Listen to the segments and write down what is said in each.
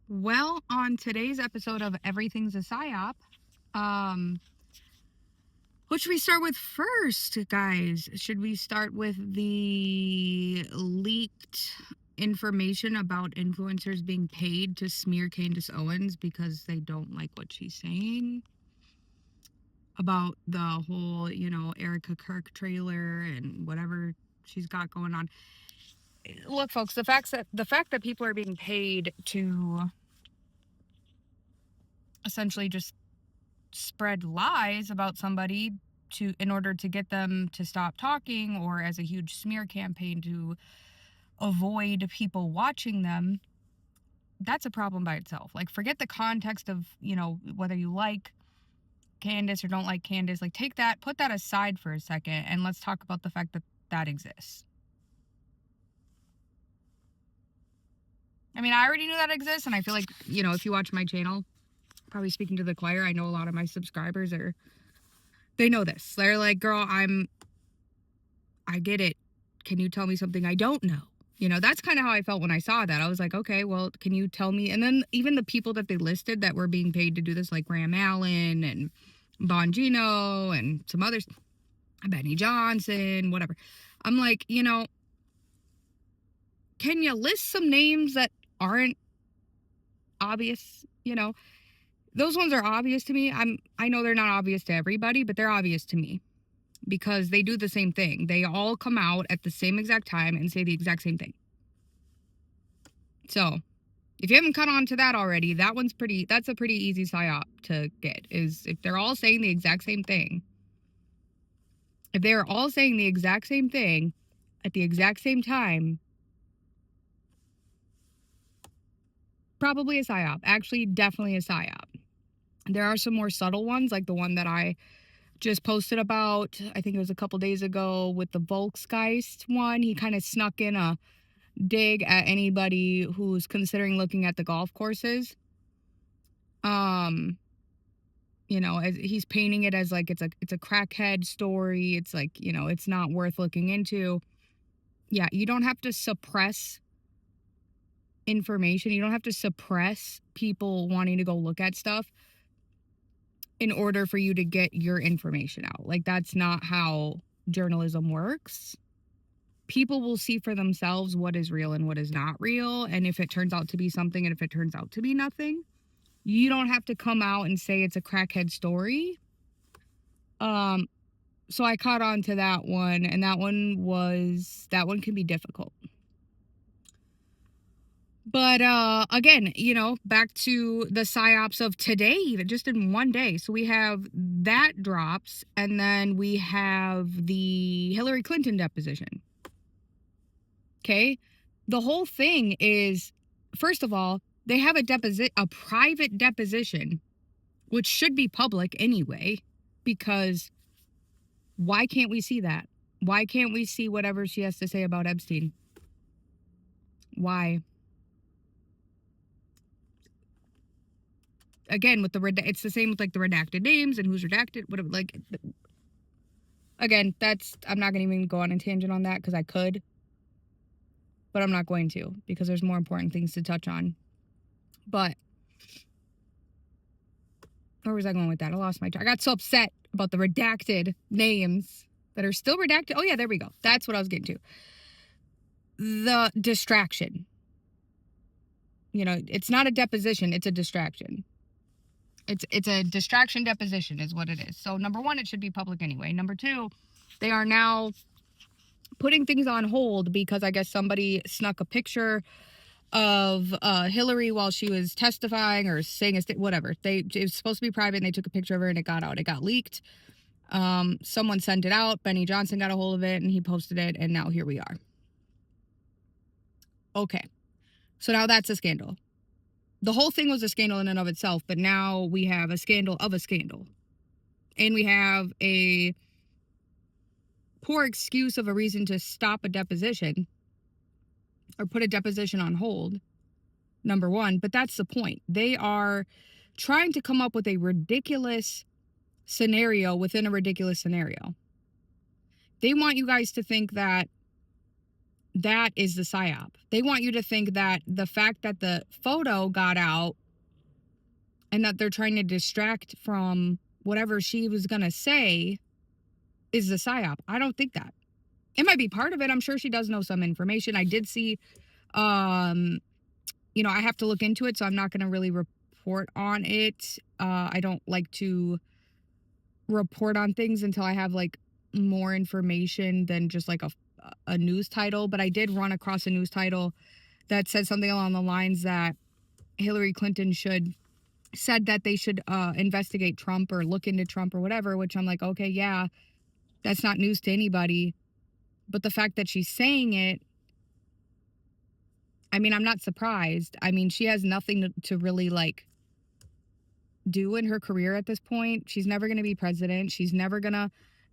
Well, on today's episode of Everything's a Psy-op, um, what should we start with first, guys? Should we start with the leaked information about influencers being paid to smear Candace Owens because they don't like what she's saying? About the whole, Erica Kirk trailer and whatever she's got going on. Look, folks, the fact that people are being paid to essentially just spread lies about somebody in order to get them to stop talking, or as a huge smear campaign to avoid people watching them, that's a problem by itself. Like, forget the context of, whether you like Candace or don't like Candace. Like, put that aside for a second, and let's talk about the fact that that exists. I mean, I already knew that exists, and I feel like, if you watch my channel, probably speaking to the choir, I know a lot of my subscribers they know this. They're like, girl, I get it. Can you tell me something I don't know? That's kind of how I felt when I saw that. I was like, okay, well, can you tell me? And then even the people that they listed that were being paid to do this, like Graham Allen and Bongino and some others, Benny Johnson, whatever. I'm like, can you list some names that aren't obvious? Those ones are obvious to me. I know they're not obvious to everybody, but they're obvious to me because they do the same thing. They all come out at the same exact time and say the exact same thing. So, if you haven't caught on to that already, that's a pretty easy psy-op to get, is if they're all saying the exact same thing. If they're all saying the exact same thing at the exact same time, probably a psy-op. Actually, definitely a psy-op. There are some more subtle ones, like the one that I just posted about, I think it was a couple days ago, with the Volksgeist one. He kind of snuck in a dig at anybody who's considering looking at the golf courses. As he's painting it as like it's a crackhead story. It's like, it's not worth looking into. Yeah, you don't have to suppress information. You don't have to suppress people wanting to go look at stuff in order for you to get your information out. Like, that's not how journalism works. People will see for themselves what is real and what is not real. And if it turns out to be something and if it turns out to be nothing, you don't have to come out and say it's a crackhead story. So I caught on to that one, and that one can be difficult. But again, back to the psyops of today, just in one day. So we have that drops, and then we have the Hillary Clinton deposition. Okay? The whole thing is, first of all, they have a private deposition, which should be public anyway, because why can't we see that? Why can't we see whatever she has to say about Epstein? Why? Again, with it's the same with like the redacted names and who's redacted, whatever. Like, again, I'm not going to even go on a tangent on that because I could, but I'm not going to because there's more important things to touch on. But where was I going with that? I lost my track. I got so upset about the redacted names that are still redacted. Oh yeah, there we go. That's what I was getting to. The distraction. It's not a deposition, it's a distraction. It's a distraction deposition is what it is. So number one, it should be public anyway. Number two, they are now putting things on hold because I guess somebody snuck a picture of Hillary while she was testifying or saying whatever. It was supposed to be private, and they took a picture of her and it got out. It got leaked. Someone sent it out. Benny Johnson got a hold of it and he posted it, and now here we are. Okay. So now that's a scandal. The whole thing was a scandal in and of itself, but now we have a scandal of a scandal. And we have a poor excuse of a reason to stop a deposition or put a deposition on hold, number one. But that's the point. They are trying to come up with a ridiculous scenario within a ridiculous scenario. They want you guys to think that That is the psyop. They want you to think that the fact that the photo got out and that they're trying to distract from whatever she was going to say is the psyop. I don't think that. It might be part of it. I'm sure she does know some information. I did see, you know, I have to look into it, so I'm not going to really report on it. I don't like to report on things until I have like more information than just like a news title. But I did run across a news title that said something along the lines that Hillary Clinton said that they should investigate Trump or look into Trump or whatever, which I'm like, okay, yeah, that's not news to anybody. But the fact that she's saying it, I mean, I'm not surprised. I mean, she has nothing to really like do in her career at this point. She's never going to be president. She's never going to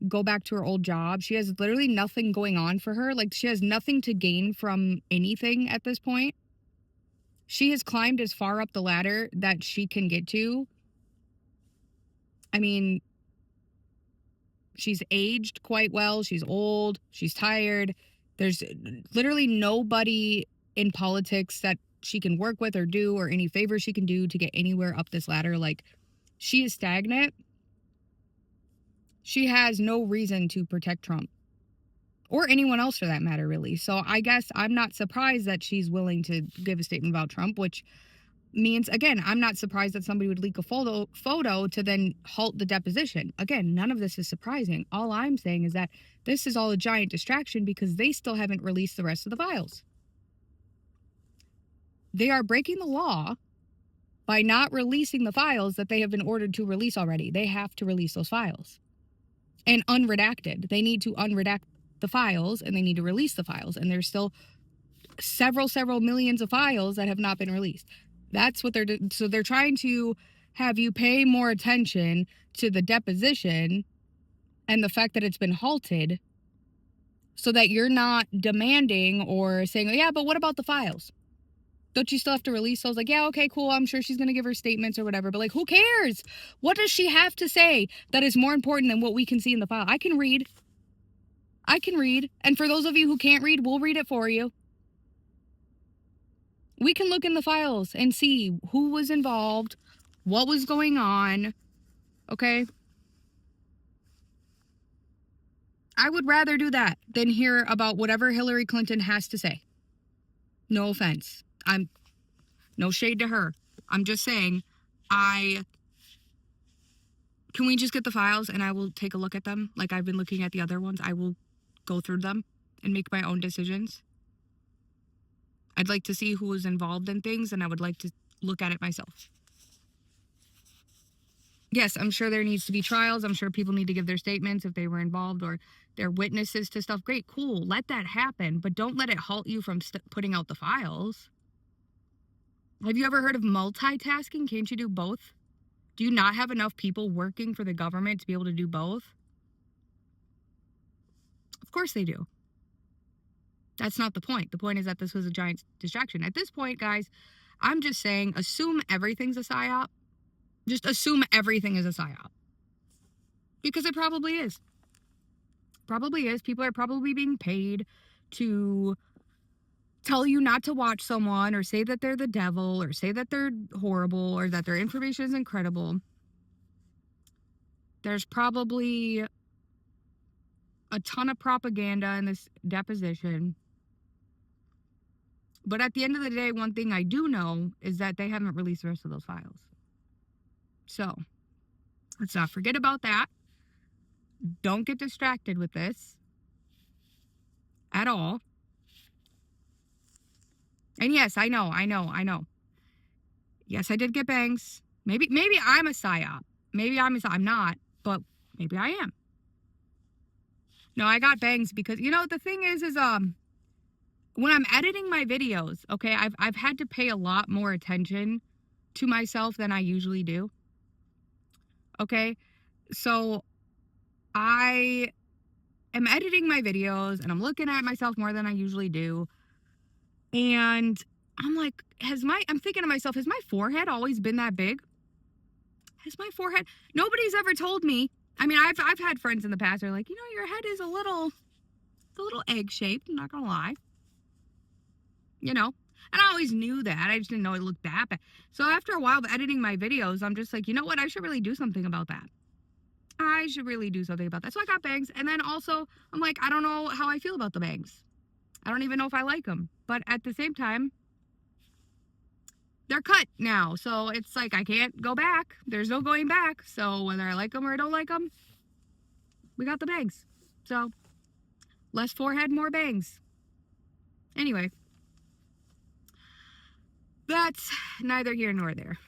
go back to her old job. She has literally nothing going on for her. Like, she has nothing to gain from anything at this point. She has climbed as far up the ladder that she can get to. I mean, she's aged quite well. She's old. She's tired. There's literally nobody in politics that she can work with or do or any favor she can do to get anywhere up this ladder. Like, she is stagnant. She has no reason to protect Trump or anyone else for that matter, really. So I guess I'm not surprised that she's willing to give a statement about Trump, which means, again, I'm not surprised that somebody would leak a photo to then halt the deposition. Again, none of this is surprising. All I'm saying is that this is all a giant distraction because they still haven't released the rest of the files. They are breaking the law by not releasing the files that they have been ordered to release already. They have to release those files. And unredacted. They need to unredact the files and they need to release the files. And there's still several millions of files that have not been released. That's what they're doing. So they're trying to have you pay more attention to the deposition and the fact that it's been halted so that you're not demanding or saying, oh, yeah, but what about the files? Don't you still have to release those? Like, yeah, okay, cool. I'm sure she's going to give her statements or whatever. But like, who cares? What does she have to say that is more important than what we can see in the file? I can read. And for those of you who can't read, we'll read it for you. We can look in the files and see who was involved, what was going on, okay? I would rather do that than hear about whatever Hillary Clinton has to say. No offense. No shade to her. I'm just saying, can we just get the files and I will take a look at them like I've been looking at the other ones? I will go through them and make my own decisions. I'd like to see who was involved in things and I would like to look at it myself. Yes, I'm sure there needs to be trials. I'm sure people need to give their statements if they were involved or they're witnesses to stuff. Great, cool. Let that happen, but don't let it halt you from putting out the files. Have you ever heard of multitasking? Can't you do both? Do you not have enough people working for the government to be able to do both? Of course they do. That's not the point. The point is that this was a giant distraction. At this point, guys, I'm just saying, assume everything's a psyop. Just assume everything is a psyop. Because it probably is. Probably is. People are probably being paid to tell you not to watch someone or say that they're the devil or say that they're horrible or that their information is incredible. There's probably a ton of propaganda in this deposition. But at the end of the day, one thing I do know is that they haven't released the rest of those files. So, let's not forget about that. Don't get distracted with this at all. And yes, I know. Yes, I did get bangs. Maybe I'm a psyop. I'm not, but maybe I am. No, I got bangs because, you know, the thing is when I'm editing my videos, okay, I've had to pay a lot more attention to myself than I usually do. Okay, so I am editing my videos and I'm looking at myself more than I usually do. And I'm like, I'm thinking to myself, has my forehead always been that big? Nobody's ever told me. I mean, I've had friends in the past who are like, you know, your head is a little egg shaped. I'm not gonna lie. you know. And I always knew that. I just didn't know it looked that bad. So after a while of editing my videos, I'm just like, you know what? I should really do something about that. I should really do something about that. So I got bangs. And then also, I'm like, I don't know how I feel about the bangs. I don't even know if I like them. But at the same time, they're cut now. So it's like, I can't go back. There's no going back. So whether I like them or I don't like them, we got the bangs. So less forehead, more bangs. Anyway, that's neither here nor there.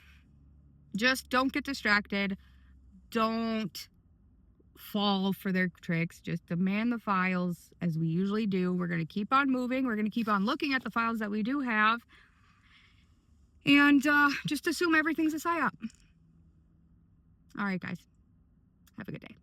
Just don't get distracted. Don't fall for their tricks. Just demand the files as we usually do. We're going to keep on moving. We're going to keep on looking at the files that we do have. And just assume everything's a psy-op. All right, guys. Have a good day.